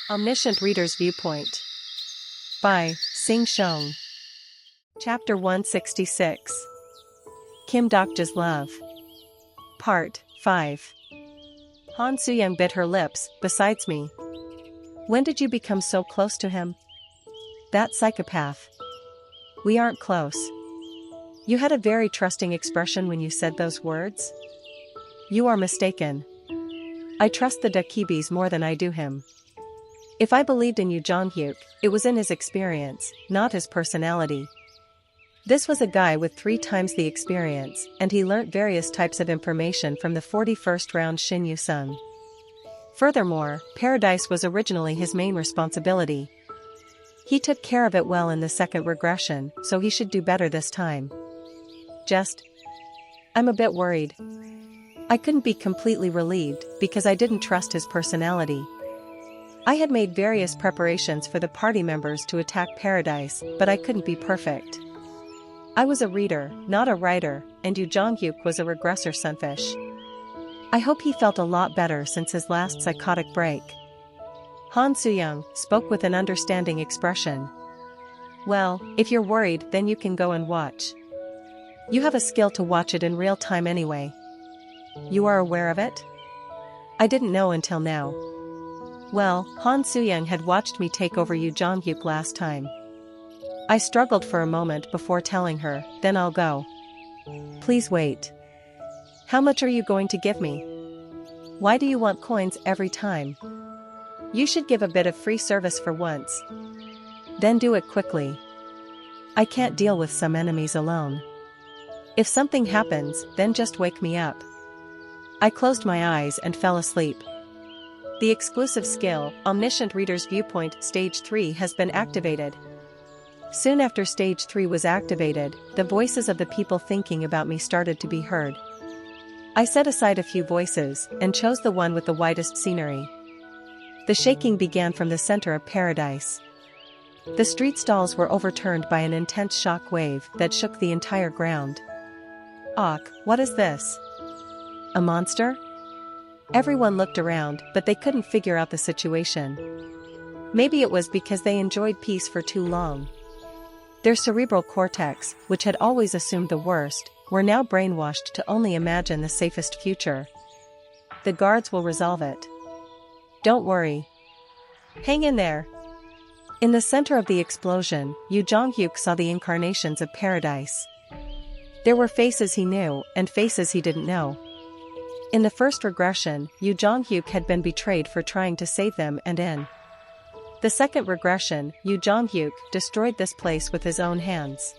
Omniscient Reader's Viewpoint by Sing Shong. Chapter 166. Kim Dokja's Love. Part 5. Han Suyang bit her lips. Besides me. When did you become so close to him? That psychopath. We aren't close. You had a very trusting expression when you said those words. You are mistaken. I trust the Dakibis more than I do him. If I believed in Yu Jonghyuk, it was in his experience, not his personality. This was a guy with 3 times the experience, and he learnt various types of information from the 41st round Shin Yu Sung. Furthermore, Paradise was originally his main responsibility. He took care of it well in the second regression, so he should do better this time. I'm a bit worried. I couldn't be completely relieved, because I didn't trust his personality. I had made various preparations for the party members to attack Paradise, but I couldn't be perfect. I was a reader, not a writer, and Yu Jonghyuk was a regressor sunfish. I hope he felt a lot better since his last psychotic break. Han Suyang spoke with an understanding expression. Well, if you're worried, then you can go and watch. You have a skill to watch it in real time anyway. You are aware of it? I didn't know until now. Well, Han Suyang had watched me take over Yu Jonghyuk last time. I struggled for a moment before telling her, then I'll go. Please wait. How much are you going to give me? Why do you want coins every time? You should give a bit of free service for once. Then do it quickly. I can't deal with some enemies alone. If something happens, then just wake me up. I closed my eyes and fell asleep. The exclusive skill, Omniscient Reader's Viewpoint Stage 3 has been activated. Soon after Stage 3 was activated, the voices of the people thinking about me started to be heard. I set aside a few voices, and chose the one with the widest scenery. The shaking began from the center of Paradise. The street stalls were overturned by an intense shock wave that shook the entire ground. Ach, what is this? A monster? Everyone looked around, but they couldn't figure out the situation. Maybe it was because they enjoyed peace for too long. Their cerebral cortex, which had always assumed the worst, were now brainwashed to only imagine the safest future. The guards will resolve it. Don't worry. Hang in there. In the center of the explosion, Yu Jonghyuk saw the incarnations of Paradise. There were faces he knew, and faces he didn't know. In the first regression, Yu Jonghyuk had been betrayed for trying to save them, and in the second regression, Yu Jonghyuk destroyed this place with his own hands.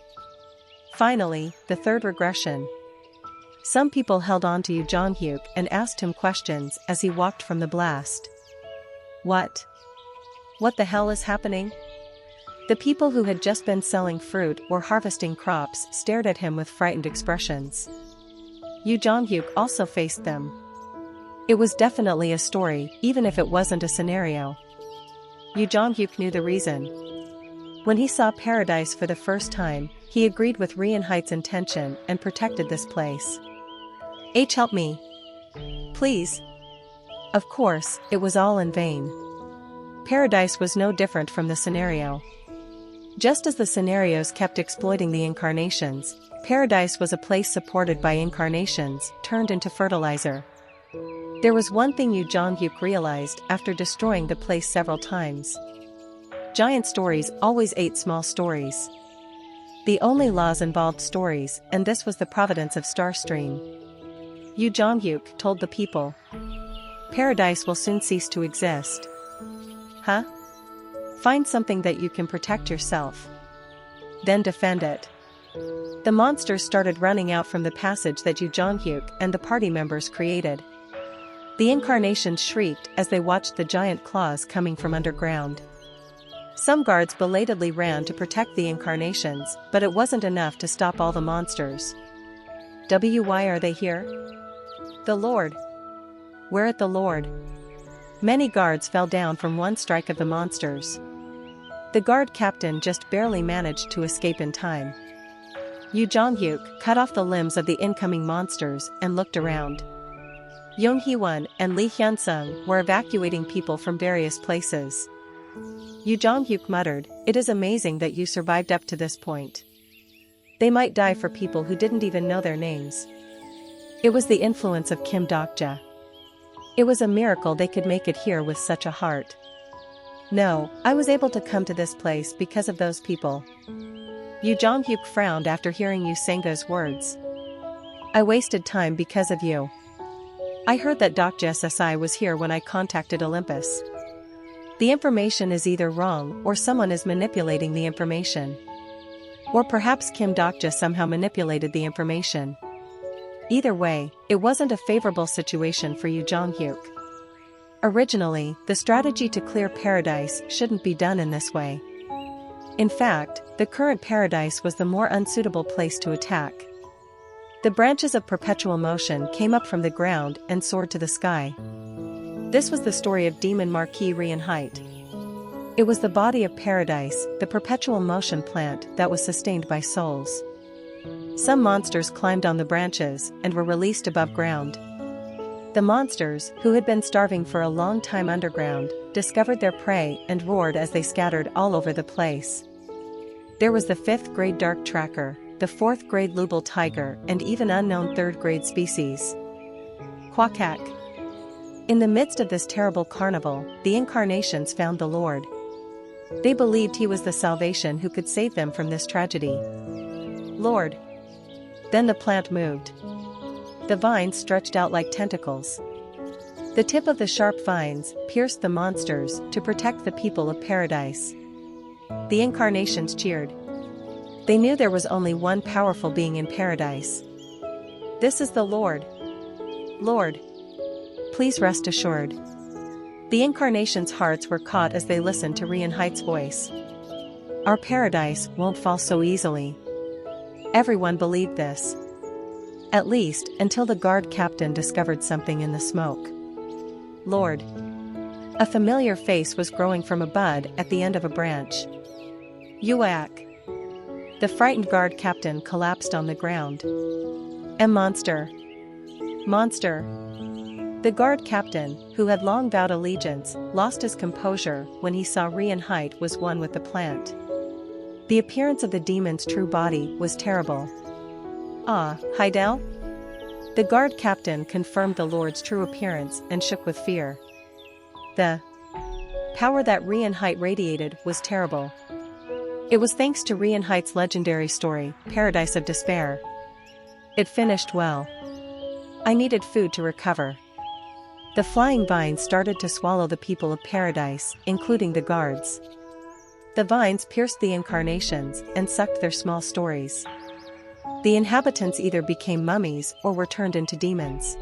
Finally, the third regression. Some people held on to Yu Jonghyuk and asked him questions as he walked from the blast. What the hell is happening? The people who had just been selling fruit or harvesting crops stared at him with frightened expressions. Yu Jonghyuk also faced them. It was definitely a story, even if it wasn't a scenario. Yu Jonghyuk knew the reason. When he saw Paradise for the first time, he agreed with Rian Height's intention and protected this place. Help me. Please. Of course, it was all in vain. Paradise was no different from the scenario. Just as the scenarios kept exploiting the incarnations, Paradise was a place supported by incarnations, turned into fertilizer. There was one thing Yu Jonghyuk realized after destroying the place several times. Giant stories always ate small stories. The only laws involved stories, and this was the providence of Starstream. Yu Jonghyuk told the people. Paradise will soon cease to exist. Huh? Find something that you can protect yourself. Then defend it. The monsters started running out from the passage that Yu Jonghyuk and the party members created. The incarnations shrieked as they watched the giant claws coming from underground. Some guards belatedly ran to protect the incarnations, but it wasn't enough to stop all the monsters. Why are they here? The Lord. Where at the Lord? Many guards fell down from one strike of the monsters. The guard captain just barely managed to escape in time. Yu Jonghyuk cut off the limbs of the incoming monsters and looked around. Yong Hee-won and Lee Hyun-sung were evacuating people from various places. Yu Jonghyuk muttered, "It is amazing that you survived up to this point. They might die for people who didn't even know their names." It was the influence of Kim Dokja. It was a miracle they could make it here with such a heart. "No, I was able to come to this place because of those people." Yu Jonghyuk frowned after hearing Yu Senga's words. "I wasted time because of you. I heard that Dokja Sasai was here when I contacted Olympus. The information is either wrong or someone is manipulating the information. Or perhaps Kim Dokja somehow manipulated the information. Either way, it wasn't a favorable situation for Yu Jonghyuk. Originally, the strategy to clear paradise shouldn't be done in this way. In fact, the current paradise was the more unsuitable place to attack. The branches of perpetual motion came up from the ground and soared to the sky. This was the story of Demon Marquis Rianhite. It was the body of paradise, the perpetual motion plant that was sustained by souls. Some monsters climbed on the branches and were released above ground. The monsters, who had been starving for a long time underground, discovered their prey and roared as they scattered all over the place. There was the 5th grade dark tracker, the 4th grade lubal tiger, and even unknown 3rd grade species. Quackak. In the midst of this terrible carnival, the incarnations found the Lord. They believed he was the salvation who could save them from this tragedy. Lord. Then the plant moved. The vines stretched out like tentacles. The tip of the sharp vines pierced the monsters to protect the people of paradise. The incarnations cheered. They knew there was only one powerful being in paradise. "This is the Lord. Lord. Please rest assured." The incarnations' hearts were caught as they listened to Rianhite's voice. "Our paradise won't fall so easily." Everyone believed this. At least, until the guard captain discovered something in the smoke. "Lord." A familiar face was growing from a bud at the end of a branch. "Yuak." The frightened guard captain collapsed on the ground. Monster. Monster." The guard captain, who had long vowed allegiance, lost his composure when he saw Rianhite was one with the plant. The appearance of the demon's true body was terrible. "Ah, Heidel?" The guard captain confirmed the Lord's true appearance and shook with fear. The power that Rianhite radiated was terrible. It was thanks to Rianhite's legendary story, Paradise of Despair. It finished well. I needed food to recover. The flying vines started to swallow the people of paradise, including the guards. The vines pierced the incarnations and sucked their small stories. The inhabitants either became mummies or were turned into demons.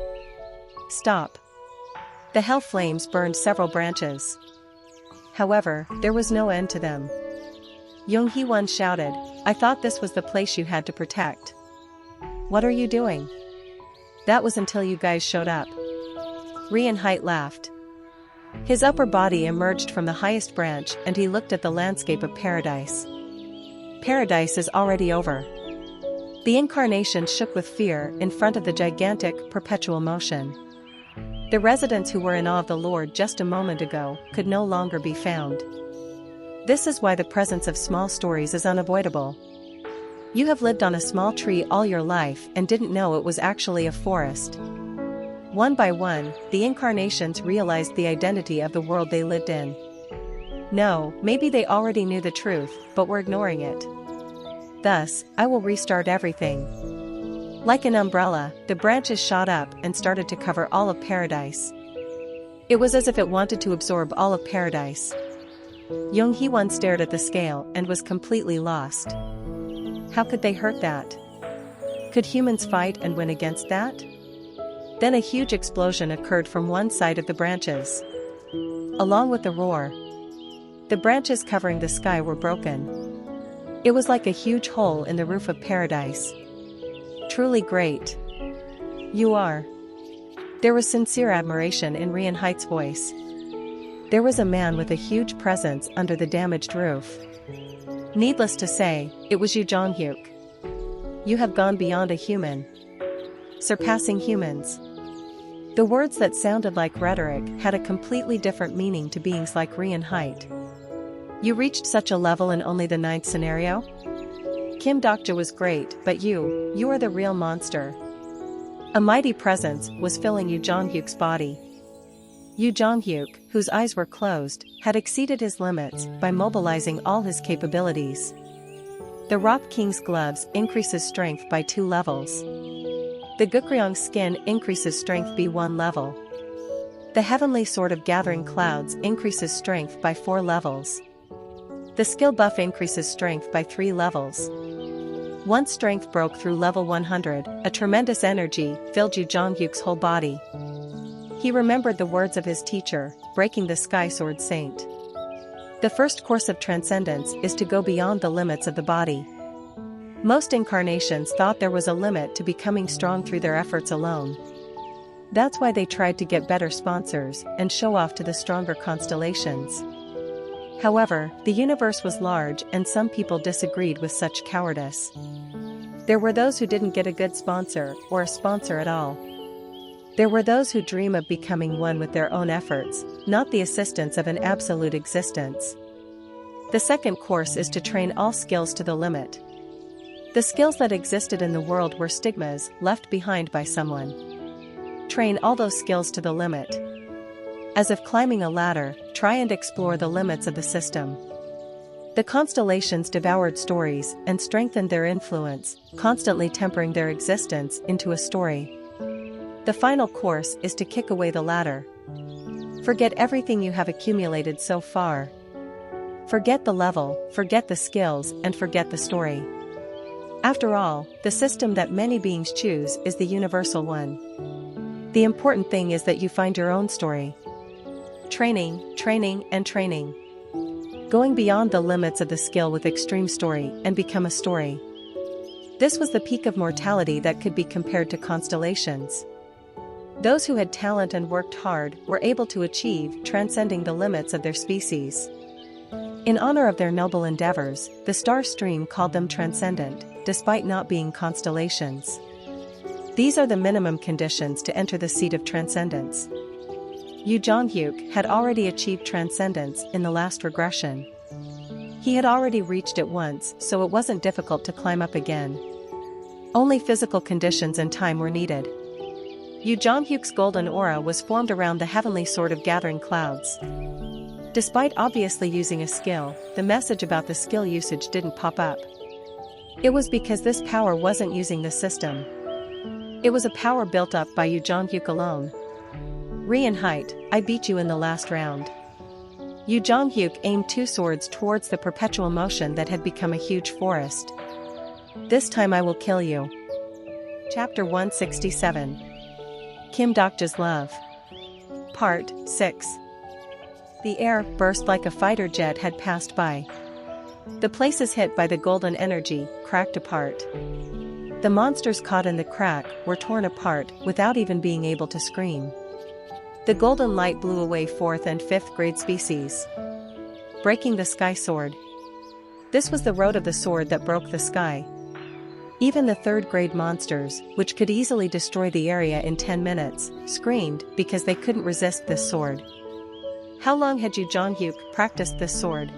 Stop. The hell flames burned several branches. However, there was no end to them. Jung Hee-won shouted, "I thought this was the place you had to protect." "What are you doing?" "That was until you guys showed up." Rianhite laughed. His upper body emerged from the highest branch and he looked at the landscape of paradise. Paradise is already over. The incarnation shook with fear in front of the gigantic, perpetual motion. The residents who were in awe of the Lord just a moment ago could no longer be found. This is why the presence of small stories is unavoidable. You have lived on a small tree all your life and didn't know it was actually a forest. One by one, the incarnations realized the identity of the world they lived in. No, maybe they already knew the truth, but were ignoring it. Thus, I will restart everything. Like an umbrella, the branches shot up and started to cover all of paradise. It was as if it wanted to absorb all of paradise. Jung Hee-won stared at the scale and was completely lost. How could they hurt that? Could humans fight and win against that? Then a huge explosion occurred from one side of the branches. Along with the roar, the branches covering the sky were broken. It was like a huge hole in the roof of paradise. Truly great. You are. There was sincere admiration in Rianhite's voice. There was a man with a huge presence under the damaged roof. Needless to say, it was Yu Jonghyuk. You have gone beyond a human. Surpassing humans. The words that sounded like rhetoric had a completely different meaning to beings like Rianhite. You reached such a level in only the 9th scenario? Kim Dokja was great, but you are the real monster. A mighty presence was filling Yoo Jong-hyuk's body. Yoo Jong-hyuk, whose eyes were closed, had exceeded his limits by mobilizing all his capabilities. The Rock King's gloves increases strength by 2 levels. The Gukryong's skin increases strength by 1 level. The Heavenly Sword of Gathering Clouds increases strength by 4 levels. The skill buff increases strength by 3 levels. Once strength broke through level 100, a tremendous energy filled Yoo Jong-hyuk's whole body. He remembered the words of his teacher, breaking the Sky Sword Saint. The first course of transcendence is to go beyond the limits of the body. Most incarnations thought there was a limit to becoming strong through their efforts alone. That's why they tried to get better sponsors and show off to the stronger constellations. However, the universe was large and some people disagreed with such cowardice. There were those who didn't get a good sponsor or a sponsor at all. There were those who dream of becoming one with their own efforts, not the assistance of an absolute existence. The second course is to train all skills to the limit. The skills that existed in the world were stigmas left behind by someone. Train all those skills to the limit. As if climbing a ladder, try and explore the limits of the system. The constellations devoured stories and strengthened their influence, constantly tempering their existence into a story. The final course is to kick away the ladder. Forget everything you have accumulated so far. Forget the level, forget the skills, and forget the story. After all, the system that many beings choose is the universal one. The important thing is that you find your own story. Training, training, and training. Going beyond the limits of the skill with extreme story and become a story. This was the peak of mortality that could be compared to constellations. Those who had talent and worked hard were able to achieve transcending the limits of their species. In honor of their noble endeavors, the star stream called them transcendent, despite not being constellations. These are the minimum conditions to enter the seat of transcendence. Yoo Jong-hyuk had already achieved transcendence in the last regression. He had already reached it once, so it wasn't difficult to climb up again. Only physical conditions and time were needed. Yoo Jong-hyuk's golden aura was formed around the Heavenly Sword of Gathering Clouds. Despite obviously using a skill, the message about the skill usage didn't pop up. It was because this power wasn't using the system. It was a power built up by Yoo Jong-hyuk alone. In height, I beat you in the last round. Yoo Jong-hyuk aimed 2 swords towards the perpetual motion that had become a huge forest. This time I will kill you. Chapter 167. Kim Dokja's Love. Part 6. The air burst like a fighter jet had passed by. The places hit by the golden energy cracked apart. The monsters caught in the crack were torn apart without even being able to scream. The golden light blew away 4th and 5th grade species, breaking the sky sword. This was the road of the sword that broke the sky. Even the 3rd grade monsters, which could easily destroy the area in 10 minutes, screamed because they couldn't resist this sword. How long had Yoo Jong-hyuk practiced this sword?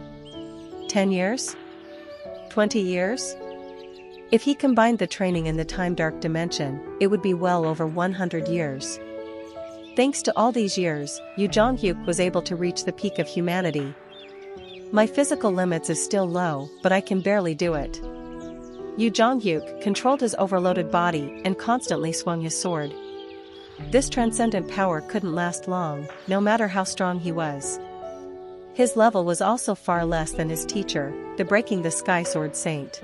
10 years? 20 years? If he combined the training in the time-dark dimension, it would be well over 100 years. Thanks to all these years, Yoo Jong-hyuk was able to reach the peak of humanity. My physical limits is still low, but I can barely do it. Yoo Jong-hyuk controlled his overloaded body and constantly swung his sword. This transcendent power couldn't last long, no matter how strong he was. His level was also far less than his teacher, the Breaking the Sky Sword Saint.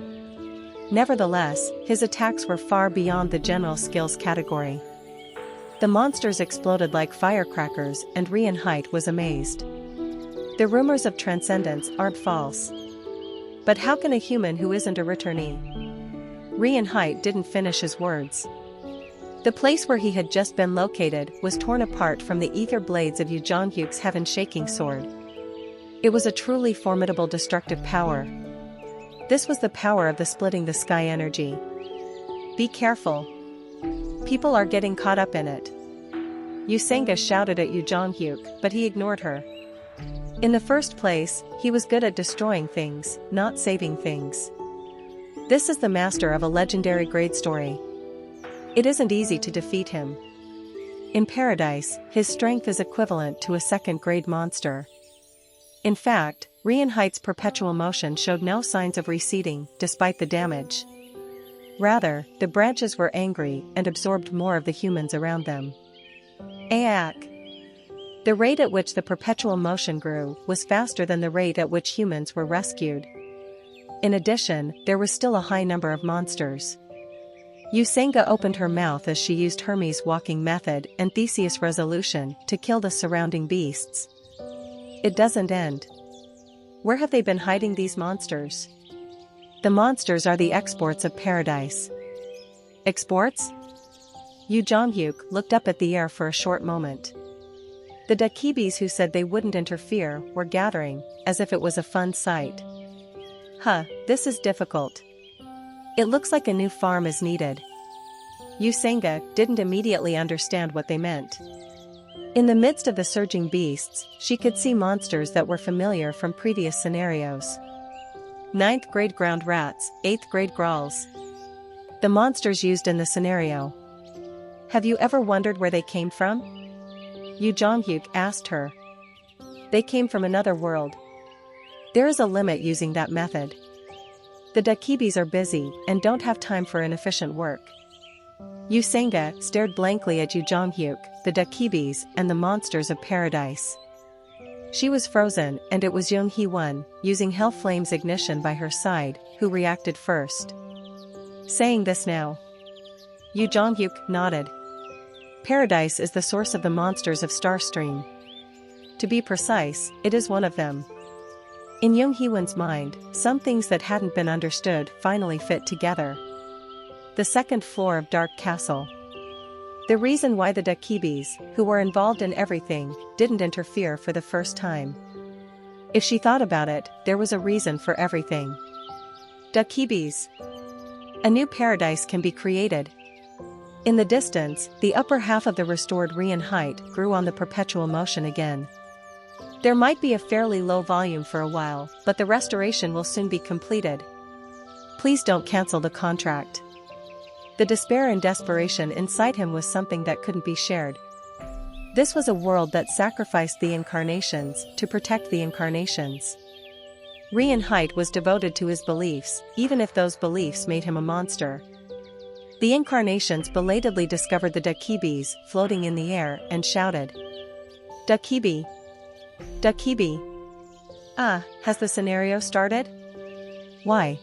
Nevertheless, his attacks were far beyond the general skills category. The monsters exploded like firecrackers, and in height was amazed. The rumors of transcendence aren't false. But how can a human who isn't a returnee? in height didn't finish his words. The place where he had just been located was torn apart from the ether blades of Yoo Jong-hyuk's heaven-shaking sword. It was a truly formidable destructive power. This was the power of the splitting the sky energy. Be careful. People are getting caught up in it. Yoo Sanga shouted at Yoo Jong-hyuk, but he ignored her. In the first place, he was good at destroying things, not saving things. This is the master of a legendary grade story. It isn't easy to defeat him. In Paradise, his strength is equivalent to a second-grade monster. In fact, Rienheit's perpetual motion showed no signs of receding, despite the damage. Rather, the branches were angry and absorbed more of the humans around them. Aak. The rate at which the perpetual motion grew was faster than the rate at which humans were rescued. In addition, there was still a high number of monsters. Usenga opened her mouth as she used Hermes' walking method and Theseus' resolution to kill the surrounding beasts. It doesn't end. Where have they been hiding these monsters? The monsters are the exports of Paradise. Exports? Yu Jonghyuk looked up at the air for a short moment. The Dakibis who said they wouldn't interfere were gathering, as if it was a fun sight. This is difficult. It looks like a new farm is needed. Usenga didn't immediately understand what they meant. In the midst of the surging beasts, she could see monsters that were familiar from previous scenarios. 9th grade ground rats, 8th grade growls. The monsters used in the scenario. Have you ever wondered where they came from? Yu Jonghyuk asked her. They came from another world. There is a limit using that method. The Dakibis are busy and don't have time for inefficient work. Usenga stared blankly at Yu Jonghyuk, the Dakibis, and the monsters of Paradise. She was frozen, and it was Young Hee-won, using Hell Flame's ignition by her side, who reacted first. Saying this now. Yu Jonghyuk nodded. Paradise is the source of the monsters of Starstream. To be precise, it is one of them. In Young Hee-won's mind, some things that hadn't been understood finally fit together. The second floor of Dark Castle. The reason why the Dakibis, who were involved in everything, didn't interfere for the first time. If she thought about it, there was a reason for everything. Dakibis. A new paradise can be created. In the distance, the upper half of the restored Rienheit grew on the perpetual motion again. There might be a fairly low volume for a while, but the restoration will soon be completed. Please don't cancel the contract. The despair and desperation inside him was something that couldn't be shared. This was a world that sacrificed the incarnations to protect the incarnations. Rienheit was devoted to his beliefs, even if those beliefs made him a monster. The incarnations belatedly discovered the Dakibis floating in the air and shouted. Dakibi! Dakibi! Has the scenario started? Why?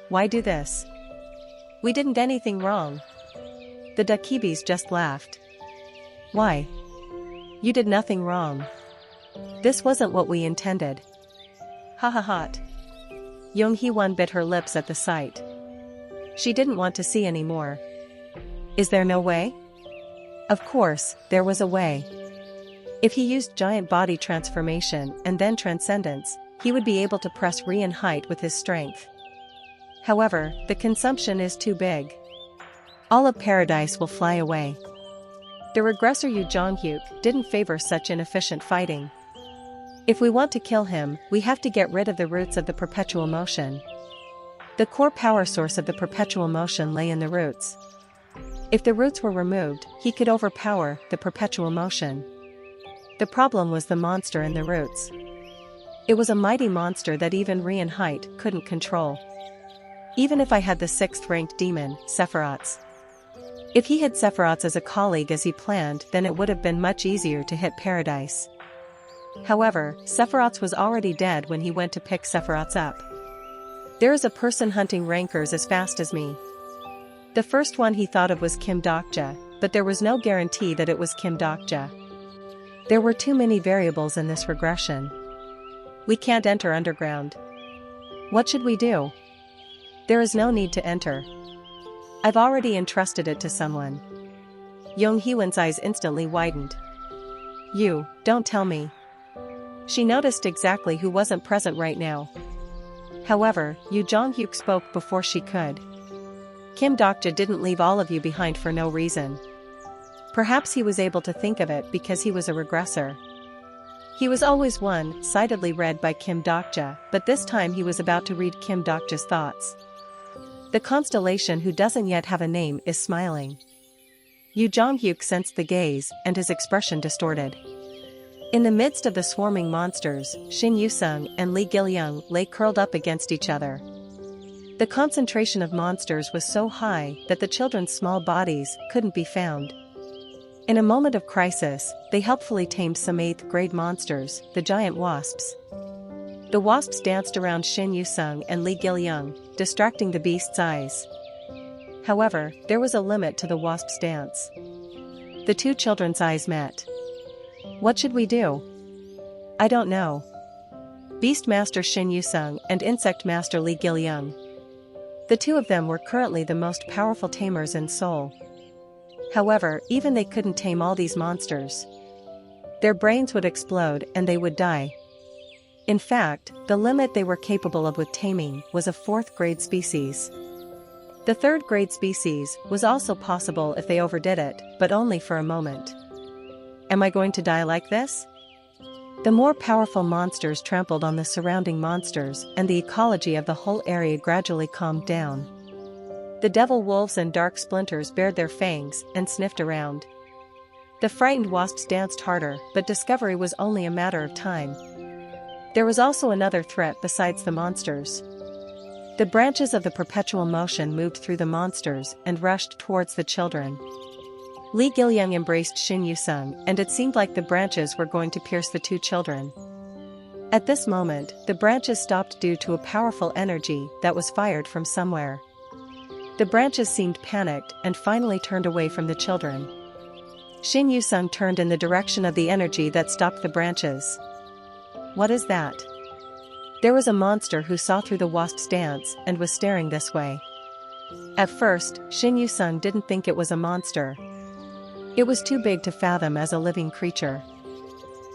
Why do this? We didn't anything wrong. The Dakibis just laughed. Why? You did nothing wrong. This wasn't what we intended. Ha ha ha. Young Hee-won bit her lips at the sight. She didn't want to see any more. Is there no way? Of course, there was a way. If he used giant body transformation and then transcendence, he would be able to press Rienheit with his strength. However, the consumption is too big. All of Paradise will fly away. The regressor Yu Jonghyuk didn't favor such inefficient fighting. If we want to kill him, we have to get rid of the roots of the perpetual motion. The core power source of the perpetual motion lay in the roots. If the roots were removed, he could overpower the perpetual motion. The problem was the monster in the roots. It was a mighty monster that even Rienheit couldn't control. Even if I had the 6th-ranked demon, Sephiroth's. If he had Sephiroth as a colleague as he planned, then it would have been much easier to hit Paradise. However, Sephiroth was already dead when he went to pick Sephiroth up. There is a person hunting rankers as fast as me. The first one he thought of was Kim Dokja, but there was no guarantee that it was Kim Dokja. There were too many variables in this regression. We can't enter underground. What should we do? There is no need to enter. I've already entrusted it to someone. Young Hee-won's eyes instantly widened. You, don't tell me. She noticed exactly who wasn't present right now. However, Yu Jonghyuk spoke before she could. Kim Dokja didn't leave all of you behind for no reason. Perhaps he was able to think of it because he was a regressor. He was always one-sidedly read by Kim Dokja, but this time he was about to read Kim Dokja's thoughts. The constellation who doesn't yet have a name is smiling. Yoo Jong-hyuk sensed the gaze, and his expression distorted. In the midst of the swarming monsters, Shin Yu-sung and Lee Gil-young lay curled up against each other. The concentration of monsters was so high that the children's small bodies couldn't be found. In a moment of crisis, they helpfully tamed some 8th grade monsters, the giant wasps. The wasps danced around Shin Yu-sung and Lee Gil-young, distracting the beast's eyes. However, there was a limit to the wasp's dance. The two children's eyes met. What should we do? I don't know. Beast Master Shin Yu-sung and Insect Master Lee Gil-young. The two of them were currently the most powerful tamers in Seoul. However, even they couldn't tame all these monsters. Their brains would explode and they would die. In fact, the limit they were capable of with taming was a 4th grade species. The 3rd grade species was also possible if they overdid it, but only for a moment. Am I going to die like this? The more powerful monsters trampled on the surrounding monsters, and the ecology of the whole area gradually calmed down. The devil wolves and dark splinters bared their fangs and sniffed around. The frightened wasps danced harder, but discovery was only a matter of time. There was also another threat besides the monsters. The branches of the perpetual motion moved through the monsters and rushed towards the children. Lee Gil-young embraced Shin Yu-sung, and it seemed like the branches were going to pierce the two children. At this moment, the branches stopped due to a powerful energy that was fired from somewhere. The branches seemed panicked and finally turned away from the children. Shin Yu-sung turned in the direction of the energy that stopped the branches. What is that? There was a monster who saw through the wasp's dance and was staring this way. At first, Shin Yu-sung didn't think it was a monster. It was too big to fathom as a living creature.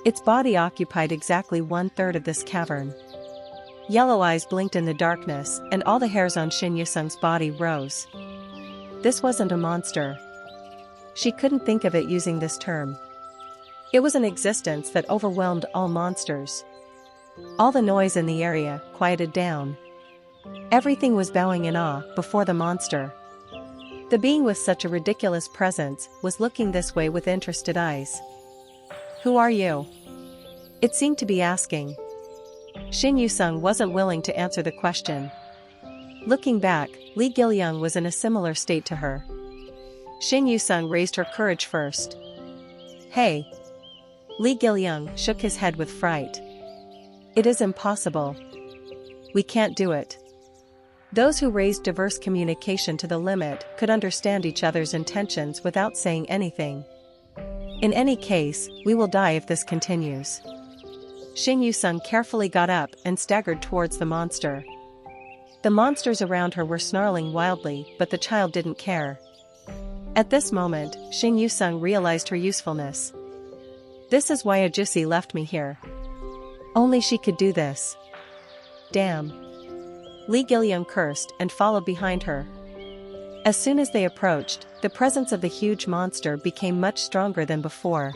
Its body occupied exactly 1/3 of this cavern. Yellow eyes blinked in the darkness, and all the hairs on Shin Yu-sung's body rose. This wasn't a monster. She couldn't think of it using this term. It was an existence that overwhelmed all monsters. All the noise in the area quieted down. Everything was bowing in awe before the monster. The being with such a ridiculous presence was looking this way with interested eyes. Who are you? It seemed to be asking. Shin Yu-sung wasn't willing to answer the question. Looking back, Lee Gil-young was in a similar state to her. Shin Yu-sung raised her courage first. Hey! Lee Gil-young shook his head with fright. It is impossible. We can't do it. Those who raised diverse communication to the limit could understand each other's intentions without saying anything. In any case, we will die if this continues. Shin Yu-sung carefully got up and staggered towards the monster. The monsters around her were snarling wildly, but the child didn't care. At this moment, Shin Yu-sung realized her usefulness. This is why Ajusi left me here. Only she could do this. Damn. Lee Gil-young cursed and followed behind her. As soon as they approached, the presence of the huge monster became much stronger than before.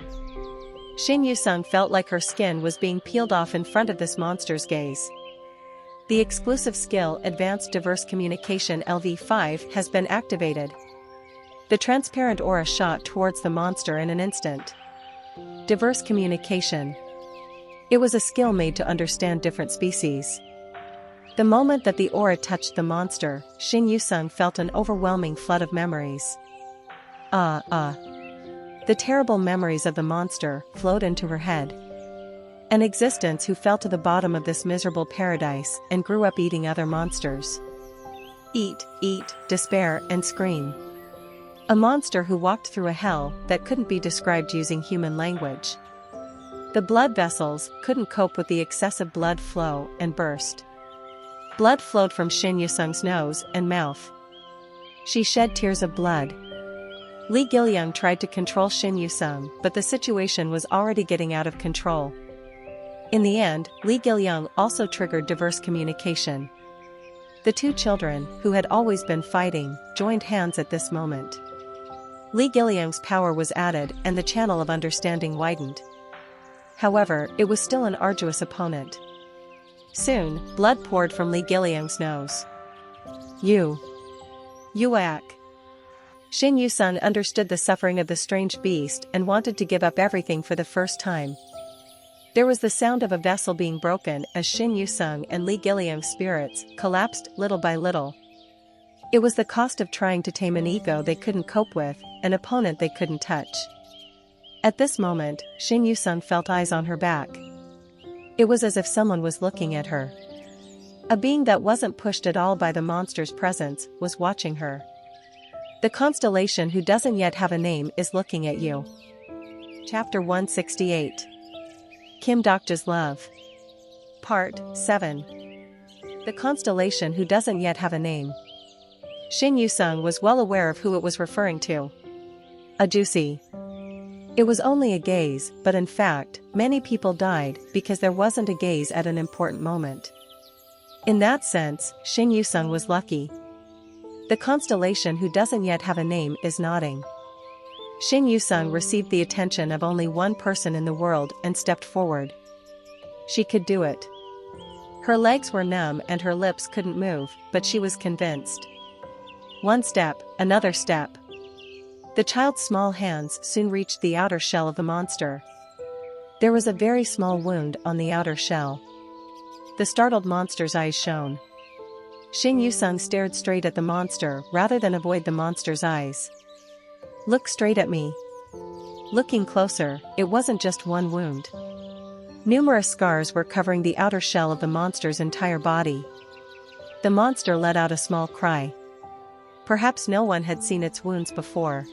Shin Yu-sung felt like her skin was being peeled off in front of this monster's gaze. The exclusive skill Advanced Diverse Communication LV5 has been activated. The transparent aura shot towards the monster in an instant. Diverse communication. It was a skill made to understand different species. The moment that the aura touched the monster, Shin Yu-sung felt an overwhelming flood of memories. The terrible memories of the monster flowed into her head. An existence who fell to the bottom of this miserable paradise and grew up eating other monsters. Eat, despair and scream. A monster who walked through a hell that couldn't be described using human language. The blood vessels couldn't cope with the excessive blood flow and burst. Blood flowed from Shin Yu-sung's nose and mouth. She shed tears of blood. Lee Gil-young tried to control Shin Yu-sung, but the situation was already getting out of control. In the end, Lee Gil-young also triggered diverse communication. The two children, who had always been fighting, joined hands at this moment. Lee Gil-young's power was added and the channel of understanding widened. However, it was still an arduous opponent. Soon, blood poured from Li Giliang's nose. Yuak. Shin Yusung understood the suffering of the strange beast and wanted to give up everything for the first time. There was the sound of a vessel being broken as Shin Yusung and Li Giliang's spirits collapsed little by little. It was the cost of trying to tame an ego they couldn't cope with, an opponent they couldn't touch. At this moment, Shin Yusung felt eyes on her back. It was as if someone was looking at her. A being that wasn't pushed at all by the monster's presence was watching her. The constellation who doesn't yet have a name is looking at you. Chapter 168. Kim Dokja's Love. Part 7. The constellation who doesn't yet have a name. Shin Yusung was well aware of who it was referring to. A juicy. It was only a gaze, but in fact, many people died because there wasn't a gaze at an important moment. In that sense, Shin Yusung was lucky. The constellation who doesn't yet have a name is nodding. Shin Yusung received the attention of only one person in the world and stepped forward. She could do it. Her legs were numb and her lips couldn't move, but she was convinced. One step, another step. The child's small hands soon reached the outer shell of the monster. There was a very small wound on the outer shell. The startled monster's eyes shone. Shin Yusung stared straight at the monster rather than avoid the monster's eyes. Look straight at me. Looking closer, it wasn't just one wound. Numerous scars were covering the outer shell of the monster's entire body. The monster let out a small cry. Perhaps no one had seen its wounds before.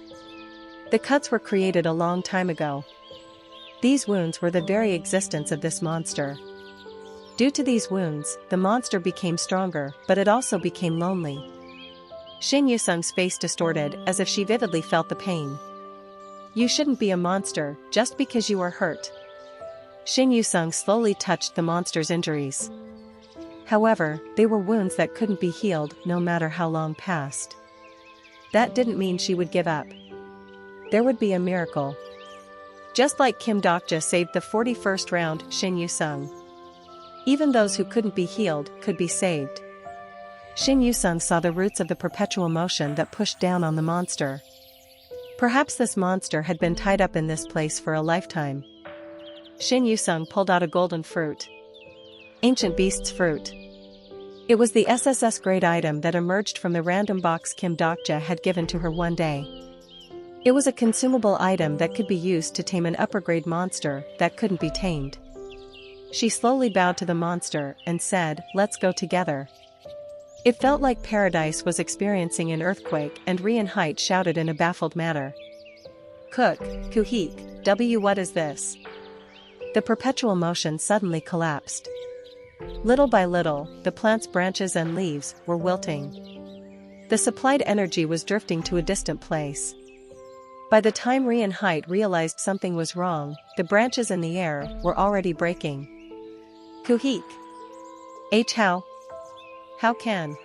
The cuts were created a long time ago. These wounds were the very existence of this monster. Due to these wounds, the monster became stronger, but it also became lonely. Shin Yusung's face distorted as if she vividly felt the pain. You shouldn't be a monster just because you are hurt. Shin Yusung slowly touched the monster's injuries. However, they were wounds that couldn't be healed no matter how long passed. That didn't mean she would give up. There would be a miracle. Just like Kim Dokja saved the 41st round Shin Yusung. Even those who couldn't be healed could be saved. Shin Yusung saw the roots of the perpetual motion that pushed down on the monster. Perhaps this monster had been tied up in this place for a lifetime. Shin Yusung pulled out a golden fruit. Ancient beast's fruit. It was the SSS grade item that emerged from the random box Kim Dokja had given to her one day. It was a consumable item that could be used to tame an upper grade monster that couldn't be tamed. She slowly bowed to the monster and said, "Let's go together." It felt like paradise was experiencing an earthquake, and Rian Height shouted in a baffled manner. Cook, Kuhik, what is this? The perpetual motion suddenly collapsed. Little by little, the plant's branches and leaves were wilting. The supplied energy was drifting to a distant place. By the time Rian Height realized something was wrong, the branches in the air were already breaking. Kuhik. How can?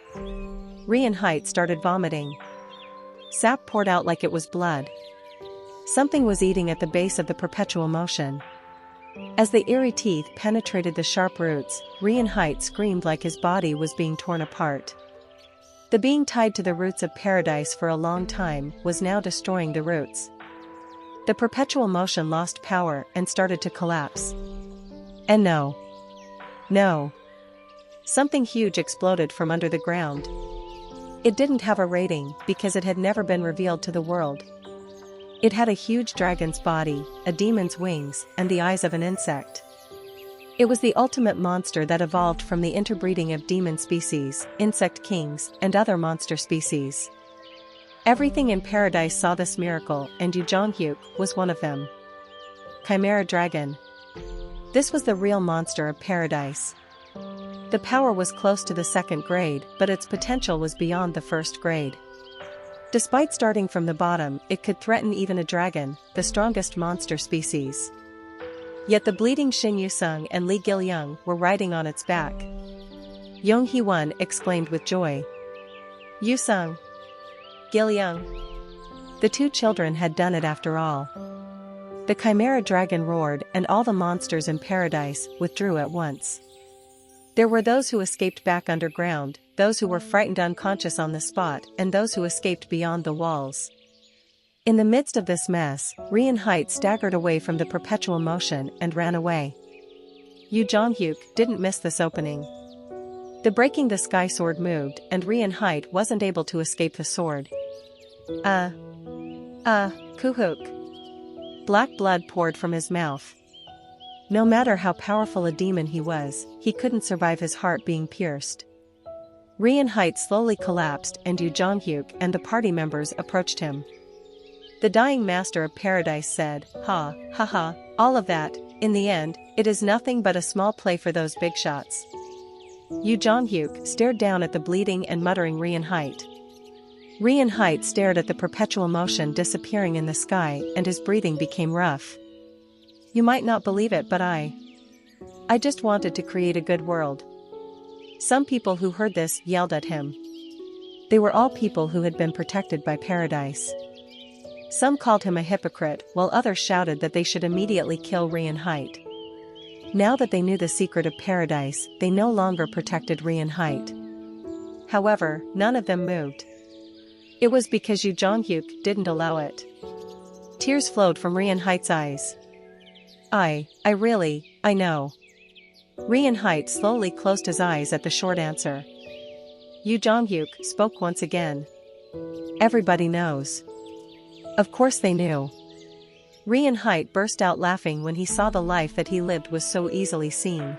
Rian Height started vomiting. Sap poured out like it was blood. Something was eating at the base of the perpetual motion. As the eerie teeth penetrated the sharp roots, Rian Height screamed like his body was being torn apart. The being tied to the roots of paradise for a long time was now destroying the roots. The perpetual motion lost power and started to collapse. And no. Something huge exploded from under the ground. It didn't have a rating because it had never been revealed to the world. It had a huge dragon's body, a demon's wings, and the eyes of an insect. It was the ultimate monster that evolved from the interbreeding of demon species, insect kings, and other monster species. Everything in paradise saw this miracle, and Yu Zhonghyuk was one of them. Chimera Dragon. This was the real monster of paradise. The power was close to the second grade, but its potential was beyond the first grade. Despite starting from the bottom, it could threaten even a dragon, the strongest monster species. Yet the bleeding Shin Yusung and Li Giliang were riding on its back. Yong Hee-won exclaimed with joy. Yusung. Giliang. The two children had done it after all. The chimera dragon roared, and all the monsters in paradise withdrew at once. There were those who escaped back underground, those who were frightened unconscious on the spot, and those who escaped beyond the walls. In the midst of this mess, Rian staggered away from the perpetual motion and ran away. Yu Jonghyuk didn't miss this opening. The breaking the sky sword moved, and Rian wasn't able to escape the sword. Kuhuk. Black blood poured from his mouth. No matter how powerful a demon he was, he couldn't survive his heart being pierced. Rian slowly collapsed, and Yu Jonghyuk and the party members approached him. The dying master of paradise said, "Ha, ha ha, all of that, in the end, it is nothing but a small play for those big shots." Yu Jonghyuk stared down at the bleeding and muttering Rian. Rian stared at the perpetual motion disappearing in the sky, and his breathing became rough. "You might not believe it, but I just wanted to create a good world." Some people who heard this yelled at him. They were all people who had been protected by paradise. Some called him a hypocrite, while others shouted that they should immediately kill Rian. Now that they knew the secret of paradise, they no longer protected Rian. However, none of them moved. It was because Yu Jonghyuk didn't allow it. Tears flowed from Rian eyes. I know. Rian slowly closed his eyes at the short answer. Yu Jonghyuk spoke once again. "Everybody knows." Of course they knew. Rian burst out laughing when he saw the life that he lived was so easily seen.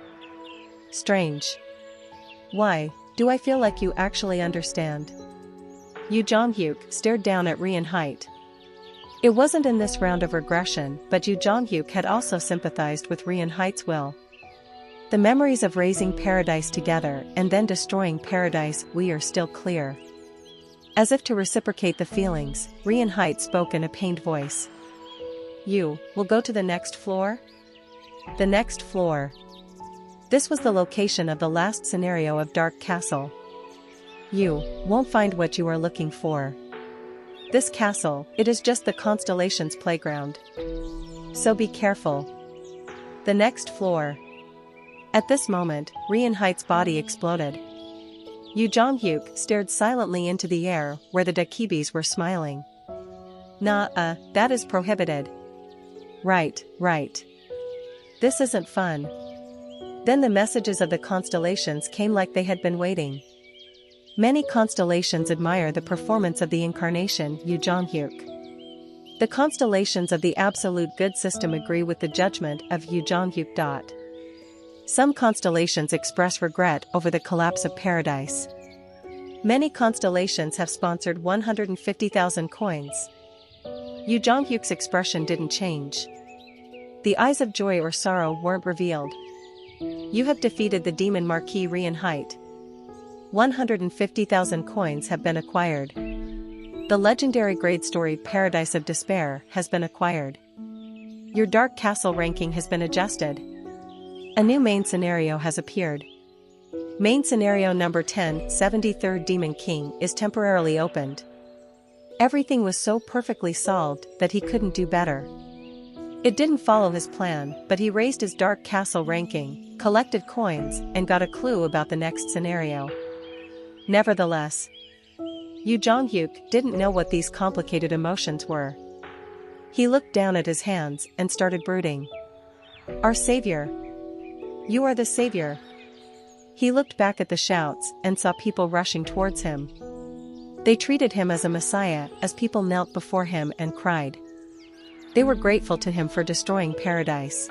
"Strange. Why, do I feel like you actually understand?" Yu Jonghyuk stared down at Rian. It wasn't in this round of regression, but Yu Jonghyuk had also sympathized with Rian will. The memories of raising paradise together and then destroying paradise are still clear. As if to reciprocate the feelings, Rian spoke in a pained voice. "You will go to the next floor?" The next floor. This was the location of the last scenario of Dark Castle. You won't find what you are looking for. This castle, it is just the constellation's playground. So be careful. The next floor. At this moment, Rian body exploded. Yu Jonghyuk stared silently into the air, where the Dakibis were smiling. That is prohibited." Right. "This isn't fun." Then the messages of the constellations came like they had been waiting. Many constellations admire the performance of the incarnation Yu Jonghyuk. The constellations of the absolute good system agree with the judgment of Yu Jonghyuk. Some constellations express regret over the collapse of paradise. Many constellations have sponsored 150,000 coins. Yu Jonghyuk's expression didn't change. The eyes of joy or sorrow weren't revealed. "You have defeated the demon Marquis Rian. 150,000 coins have been acquired. The legendary grade story Paradise of Despair has been acquired. Your Dark Castle ranking has been adjusted. A new main scenario has appeared. Main scenario number 10, 73rd Demon King, is temporarily opened." Everything was so perfectly solved that he couldn't do better. It didn't follow his plan, but he raised his Dark Castle ranking, collected coins, and got a clue about the next scenario. Nevertheless, Yu Jonghyuk didn't know what these complicated emotions were. He looked down at his hands and started brooding. "Our savior. You are the savior." He looked back at the shouts and saw people rushing towards him. They treated him as a messiah as people knelt before him and cried. They were grateful to him for destroying paradise.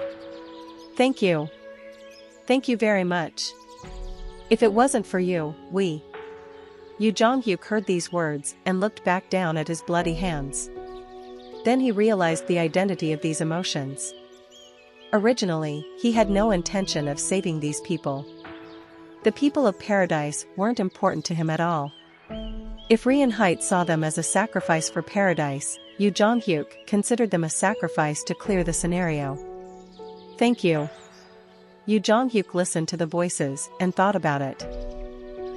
"Thank you. Thank you very much. If it wasn't for you, we..." Yu Jonghyuk heard these words and looked back down at his bloody hands. Then he realized the identity of these emotions. Originally, he had no intention of saving these people. The people of paradise weren't important to him at all. If Rian saw them as a sacrifice for paradise, Yu Jonghyuk considered them a sacrifice to clear the scenario. "Thank you." Yu Jonghyuk listened to the voices and thought about it.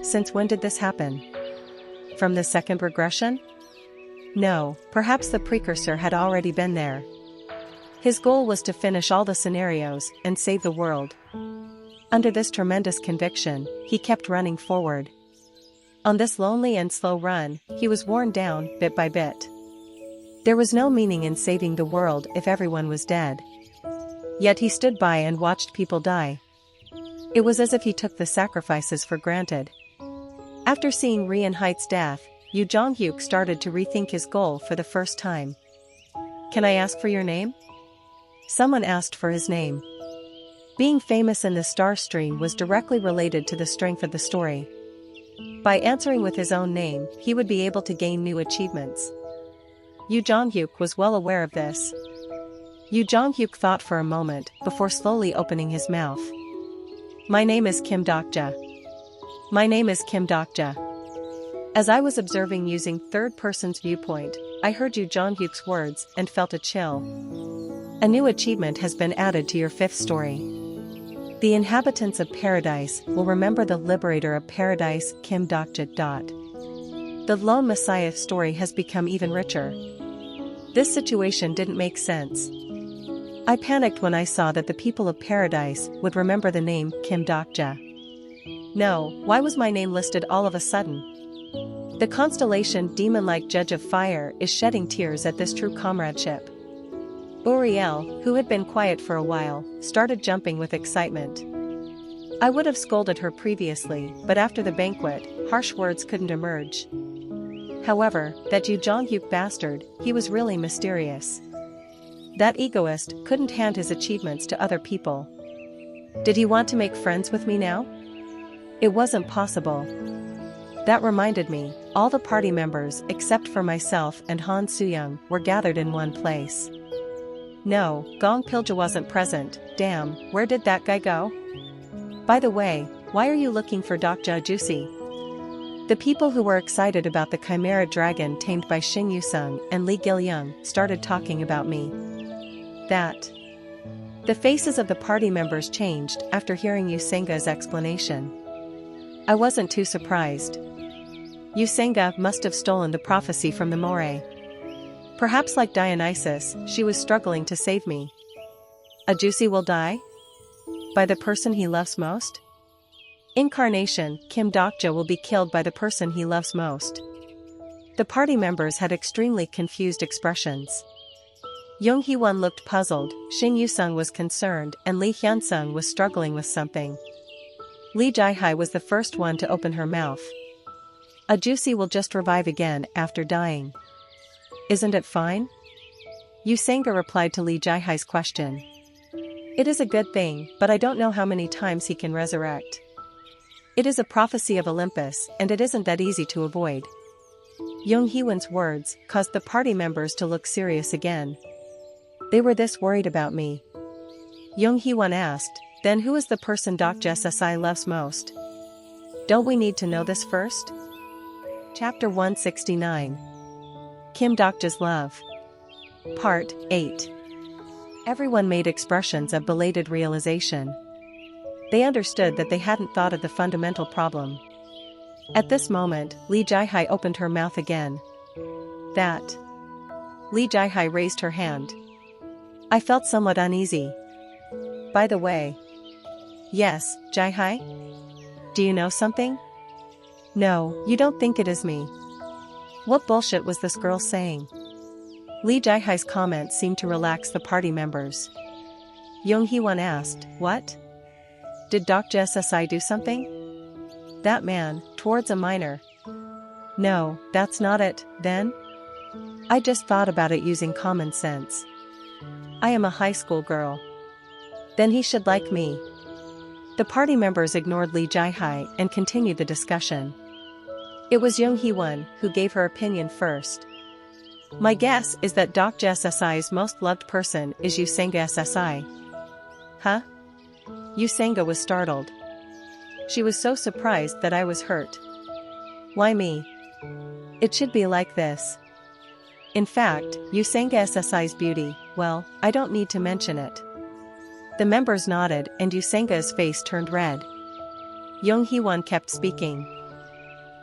Since when did this happen? From the second regression? No, perhaps the precursor had already been there. His goal was to finish all the scenarios and save the world. Under this tremendous conviction, he kept running forward. On this lonely and slow run, he was worn down bit by bit. There was no meaning in saving the world if everyone was dead. Yet he stood by and watched people die. It was as if he took the sacrifices for granted. After seeing Ri and Height's death, Yu Jong-hyuk started to rethink his goal for the first time. "Can I ask for your name?" Someone asked for his name. Being famous in the star stream was directly related to the strength of the story. By answering with his own name, he would be able to gain new achievements. Yu Jong-hyuk was well aware of this. Yu Jong-hyuk thought for a moment before slowly opening his mouth. "My name is Kim Dokja. My name is Kim Dokja." As I was observing using third person's viewpoint, I heard Yu Jong-hyuk's words and felt a chill. A new achievement has been added to your fifth story. The inhabitants of paradise will remember the liberator of paradise, Kim Dokja. The lone messiah story has become even richer. This situation didn't make sense. I panicked when I saw that the people of paradise would remember the name Kim Dokja. No, why was my name listed all of a sudden? The constellation demon-like Judge of Fire is shedding tears at this true comradeship. Uriel, who had been quiet for a while, started jumping with excitement. I would have scolded her previously, but after the banquet, harsh words couldn't emerge. However, that Yu Jong-hyuk bastard, he was really mysterious. That egoist couldn't hand his achievements to other people. Did he want to make friends with me now? It wasn't possible. That reminded me, all the party members except for myself and Han Soo-young were gathered in one place. No, Gong Pilja wasn't present. Damn, where did that guy go? By the way, why are you looking for Dokja Juicy? The people who were excited about the chimera dragon tamed by Shin Yu-sung and Lee Gil-young started talking about me. The faces of the party members changed after hearing Yusenga's explanation. I wasn't too surprised. Yusenga must have stolen the prophecy from the Moray. Perhaps like Dionysus, she was struggling to save me. A Juicy will die? By the person he loves most? Incarnation, Kim Dokja will be killed by the person he loves most. The party members had extremely confused expressions. Young Hee-won looked puzzled, Shin Yu-sung was concerned and Lee Hyun-sung was struggling with something. Lee Jae-hai was the first one to open her mouth. A Juicy will just revive again after dying. Isn't it fine? Yusenga replied to Lee Jae-hai's question. It is a good thing, but I don't know how many times he can resurrect. It is a prophecy of Olympus and it isn't that easy to avoid. Young Hee-won's words caused the party members to look serious again. They were this worried about me. Young Hee-won asked, then who is the person Dokja Sasai loves most? Don't we need to know this first? Chapter 169. Kim Dokja's Love. Part 8. Everyone made expressions of belated realization. They understood that they hadn't thought of the fundamental problem. At this moment, Lee Jae-hai opened her mouth again. That. Lee Jae-hai raised her hand. I felt somewhat uneasy. By the way. Yes, Jae-hai? Do you know something? No, you don't think it is me. What bullshit was this girl saying? Lee Jae-hai's comments seemed to relax the party members. Young Hee-won asked, what? Did Dokja Sasai do something? That man, towards a minor. No, that's not it, then? I just thought about it using common sense. I am a high school girl. Then he should like me. The party members ignored Lee Jae-hai and continued the discussion. It was Young Hee-won who gave her opinion first. My guess is that Dokja Sasai's most loved person is Yusenga Sasai. Huh? Yusenga was startled. She was so surprised that I was hurt. Why me? It should be like this. In fact, Yusenga Sasai's beauty, well, I don't need to mention it. The members nodded and Yusenga's face turned red. Young Hee-won kept speaking.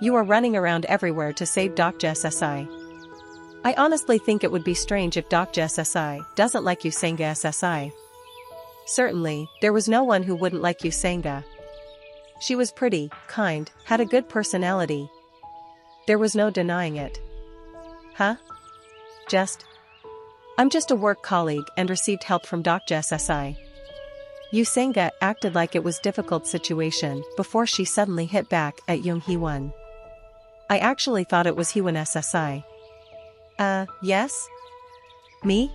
You are running around everywhere to save Dokja Sasai. I honestly think it would be strange if Dr. SSI doesn't like Yusenga SSI. Certainly, there was no one who wouldn't like Yusenga. She was pretty, kind, had a good personality. There was no denying it. Huh? I'm just a work colleague and received help from Dr. SSI. Yusenga acted like it was a difficult situation before she suddenly hit back at Young Hee-won. I actually thought it was Hee-won SSI. Yes? Me?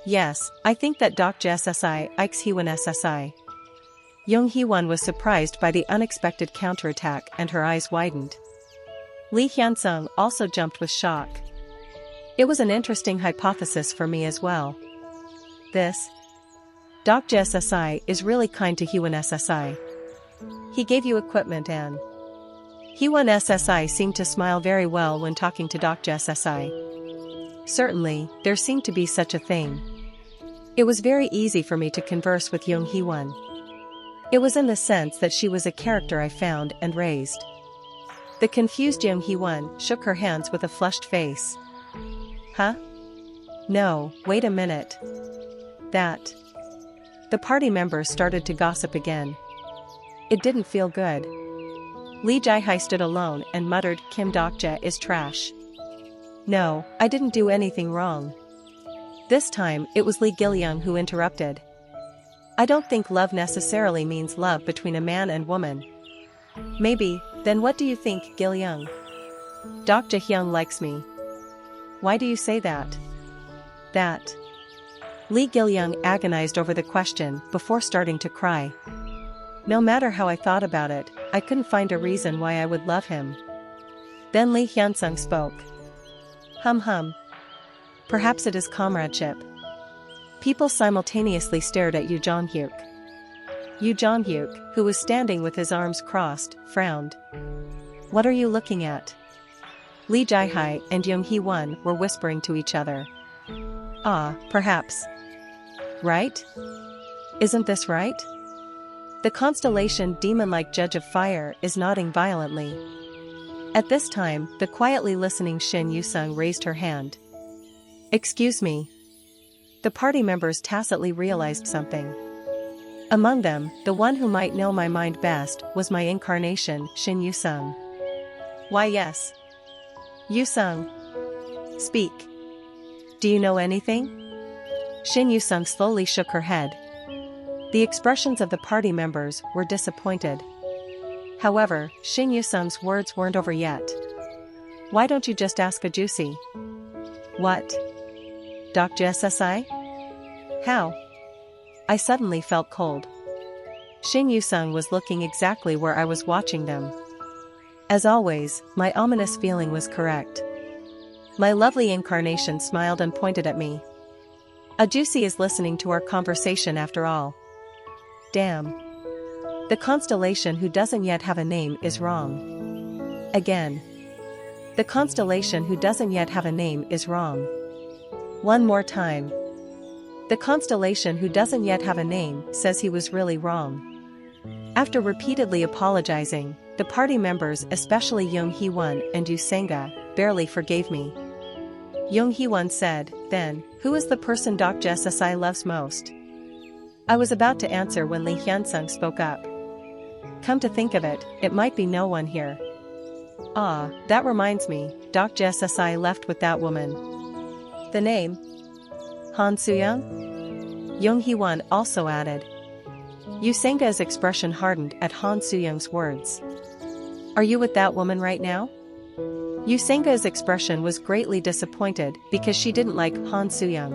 Yes, I think that Dr. SSI likes Hee-won SSI. Young Hee-won was surprised by the unexpected counterattack and her eyes widened. Lee Hyun-sung also jumped with shock. It was an interesting hypothesis for me as well. This Dr. SSI is really kind to Hee-won SSI. He gave you equipment and Hee-won SSI seemed to smile very well when talking to Dr. SSI. Certainly, there seemed to be such a thing. It was very easy for me to converse with Young Hee-won. It was in the sense that she was a character I found and raised. The confused Young Hee-won shook her hands with a flushed face. Huh? No, wait a minute. That. The party members started to gossip again. It didn't feel good. Lee Jae-hai stood alone and muttered, Kim Dokja is trash. No, I didn't do anything wrong. This time, it was Lee Gil-young who interrupted. I don't think love necessarily means love between a man and woman. Maybe, then what do you think, Gil-young? Dr. Hyung likes me. Why do you say that? That. Lee Gil-young agonized over the question before starting to cry. No matter how I thought about it, I couldn't find a reason why I would love him. Then Lee Hyun-sung spoke. Hum. Perhaps it is comradeship. People simultaneously stared at Yoo Jong-hyuk. Yoo Jong-hyuk, who was standing with his arms crossed, frowned. What are you looking at? Lee Jae-hai and Young Hee-won were whispering to each other. Perhaps. Right? Isn't this right? The constellation demon-like Judge of Fire is nodding violently. At this time, the quietly listening Shin Yu-sung raised her hand. Excuse me. The party members tacitly realized something. Among them, the one who might know my mind best was my incarnation, Shin Yu-sung. Why yes. Yu-sung. Speak. Do you know anything? Shin Yu-sung slowly shook her head. The expressions of the party members were disappointed. However, Shin Yu-sung's words weren't over yet. Why don't you just ask a juicy? What? Dr. SSI? How? I suddenly felt cold. Shin Yu-sung was looking exactly where I was watching them. As always, my ominous feeling was correct. My lovely incarnation smiled and pointed at me. A juicy is listening to our conversation after all. Damn. The constellation who doesn't yet have a name is wrong. Again. The constellation who doesn't yet have a name is wrong. One more time. The constellation who doesn't yet have a name says he was really wrong. After repeatedly apologizing, the party members, especially Young Hee-won and Yusenga, barely forgave me. Young Hee-won said, then, who is the person Dr. SSI loves most? I was about to answer when Lee Hyun-sung spoke up. Come to think of it, it might be no one here. That reminds me, Dr. SSI left with that woman. The name? Han Soo-young? Young Hee-won also added. Yusenga's expression hardened at Han Soo-young's words. Are you with that woman right now? Yusenga's expression was greatly disappointed because she didn't like Han Soo-young.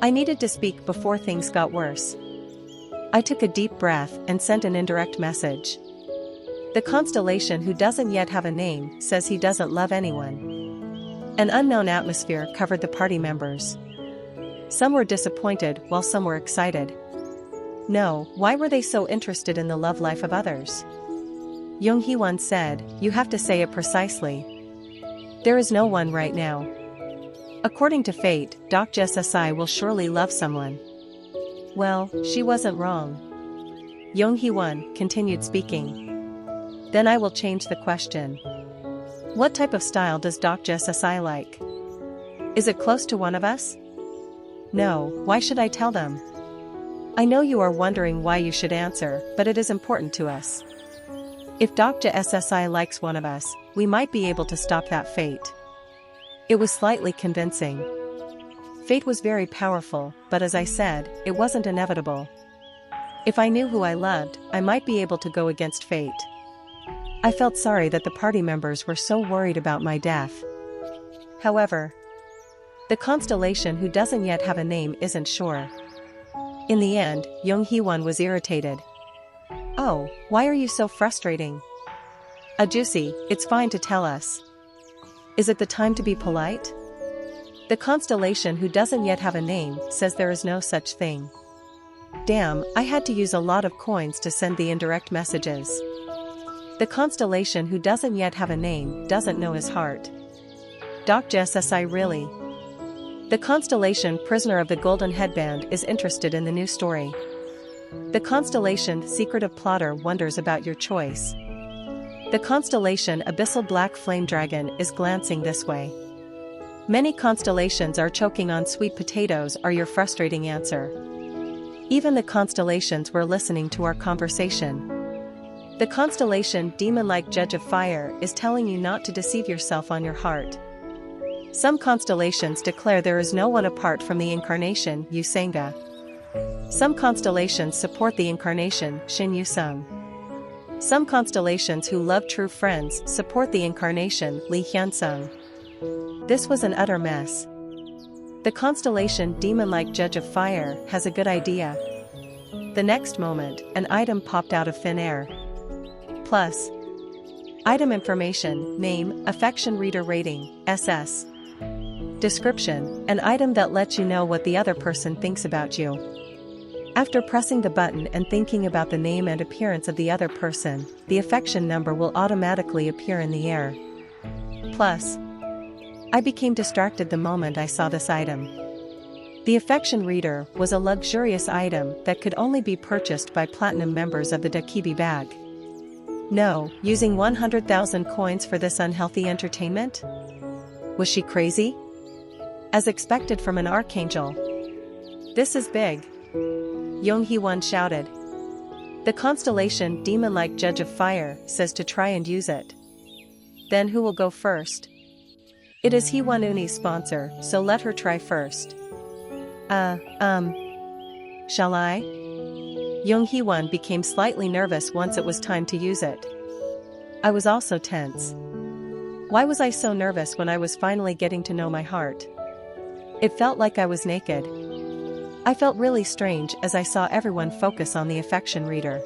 I needed to speak before things got worse. I took a deep breath and sent an indirect message. The constellation who doesn't yet have a name says he doesn't love anyone. An unknown atmosphere covered the party members. Some were disappointed while some were excited. No, why were they so interested in the love life of others? Young Hee-won said, you have to say it precisely. There is no one right now. According to fate, Dr. SSI will surely love someone. Well, she wasn't wrong. Young Hee-won continued speaking. Then I will change the question. What type of style does Dr. SSI like? Is it close to one of us? No, why should I tell them? I know you are wondering why you should answer, but it is important to us. If Dr. SSI likes one of us, we might be able to stop that fate. It was slightly convincing. Fate was very powerful, but as I said, it wasn't inevitable. If I knew who I loved, I might be able to go against fate. I felt sorry that the party members were so worried about my death. However, the constellation who doesn't yet have a name isn't sure. In the end, Young Hee-won was irritated. Oh, why are you so frustrating? Juicy, it's fine to tell us. Is it the time to be polite? The constellation who doesn't yet have a name says there is no such thing. Damn, I had to use a lot of coins to send the indirect messages. The constellation who doesn't yet have a name doesn't know his heart. Doc SSI really? The constellation Prisoner of the Golden Headband is interested in the new story. The constellation Secretive Plotter wonders about your choice. The constellation Abyssal Black Flame Dragon is glancing this way. Many constellations are choking on sweet potatoes are your frustrating answer. Even the constellations were listening to our conversation. The constellation Demon-like Judge of Fire is telling you not to deceive yourself on your heart. Some constellations declare there is no one apart from the incarnation, Yu-sanga. Some constellations support the incarnation, Shin Yu-sung. Some constellations who love true friends support the incarnation, Lee Hyun-sung. This was an utter mess. The constellation Demon-like Judge of Fire has a good idea. The next moment, an item popped out of thin air. Plus. Item information, name, affection reader rating, SS. Description, an item that lets you know what the other person thinks about you. After pressing the button and thinking about the name and appearance of the other person, the affection number will automatically appear in the air. Plus. I became distracted the moment I saw this item. The affection reader was a luxurious item that could only be purchased by platinum members of the Dakibi bag. No, using 100,000 coins for this unhealthy entertainment? Was she crazy? As expected from an archangel. This is big. Young Hee-won shouted. The constellation Demon-like Judge of Fire says to try and use it. Then who will go first? It is Hee-won Uni's sponsor, so let her try first. Shall I? Young Hee-won became slightly nervous once it was time to use it. I was also tense. Why was I so nervous when I was finally getting to know my heart? It felt like I was naked. I felt really strange as I saw everyone focus on the affection reader.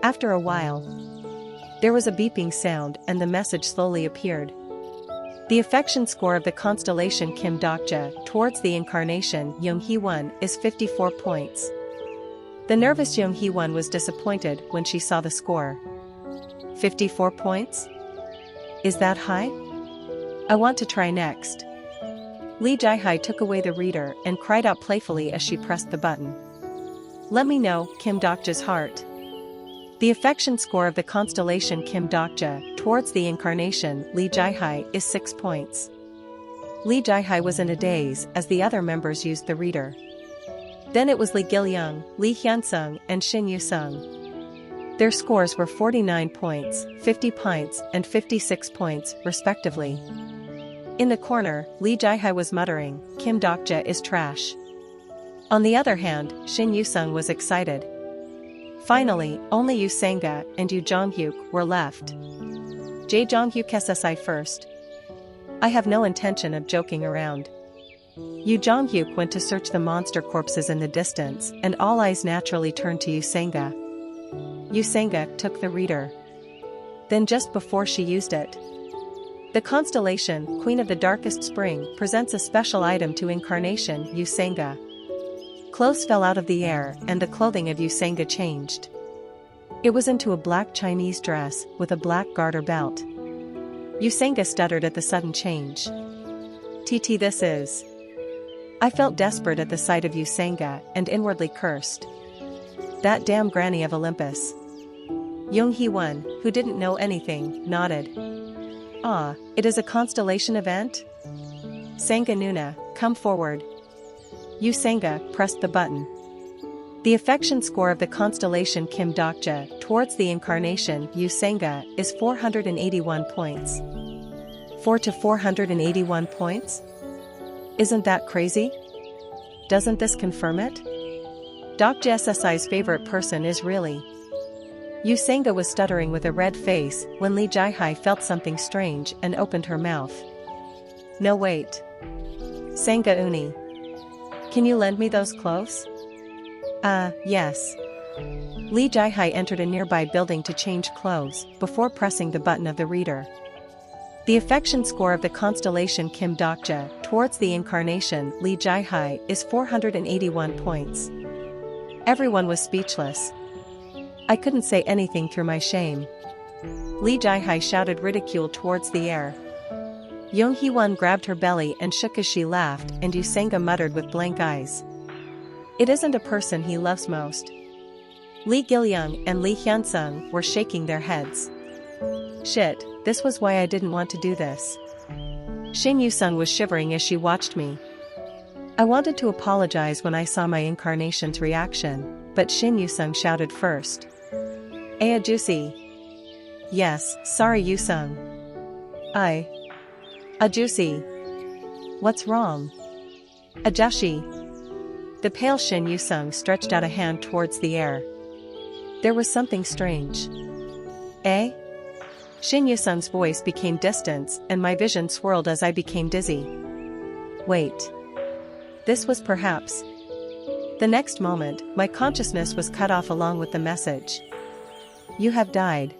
After a while, there was a beeping sound and the message slowly appeared. The affection score of the constellation Kim Dokja towards the incarnation Young Hee-won is 54 points. The nervous Young Hee-won was disappointed when she saw the score. 54 points? Is that high? I want to try next. Lee Jae-hai took away the reader and cried out playfully as she pressed the button. Let me know, Kim Dokja's heart. The affection score of the constellation Kim Dokja towards the incarnation Lee Jae-hai is 6 points. Lee Jae-hai was in a daze as the other members used the reader. Then it was Lee Gil-young, Lee Hyun-sung and Shin Yu-sung. Their scores were 49 points, 50 points and 56 points, respectively. In the corner, Lee Jae-hai was muttering, Kim Dokja is trash. On the other hand, Shin Yu-sung was excited. Finally, only Yu Sanga and Yu Jong-hyuk were left. Jae Jong-hyuk SSI first. I have no intention of joking around. Yu Jong-hyuk went to search the monster corpses in the distance and all eyes naturally turned to Yu Sanga. Yu Sanga took the reader. Then just before she used it, the constellation, Queen of the Darkest Spring, presents a special item to incarnation Yu Sanga. Clothes fell out of the air and the clothing of Yu Sanga changed. It was into a black Chinese dress with a black garter belt. Yu Sanga stuttered at the sudden change. TT this is. I felt desperate at the sight of Yu Sanga and inwardly cursed. That damn granny of Olympus. Young Hee-won, who didn't know anything, nodded. Ah, it is a constellation event? Sangha Nuna, come forward. Yu Sangha pressed the button. The affection score of the constellation Kim Dokja towards the incarnation Yu Sangha is 481 points. 4 to 481 points? Isn't that crazy? Doesn't this confirm it? Dokja SSI's favorite person is really. Yu Sangha was stuttering with a red face when Li Jihai felt something strange and opened her mouth. No wait. Sangha Uni. Can you lend me those clothes? Yes. Li Jihai entered a nearby building to change clothes before pressing the button of the reader. The affection score of the constellation Kim Dokja towards the incarnation Li Jihai is 481 points. Everyone was speechless. I couldn't say anything through my shame. Li Jihai shouted ridicule towards the air. Yong Hee-won grabbed her belly and shook as she laughed, and Yu Sangha muttered with blank eyes. It isn't a person he loves most. Lee Gil-young and Lee Hyun-sung were shaking their heads. Shit, this was why I didn't want to do this. Shin Yu-sung was shivering as she watched me. I wanted to apologize when I saw my incarnation's reaction, but Shin Yu-sung shouted first. Aya Juicy. Yes, sorry Yu-sung. Juicy. What's wrong? Ajashi. The pale Shin Yu-sung stretched out a hand towards the air. There was something strange. Eh? Shin Yu-sung's voice became distant and my vision swirled as I became dizzy. Wait. This was perhaps. The next moment, my consciousness was cut off along with the message. You have died.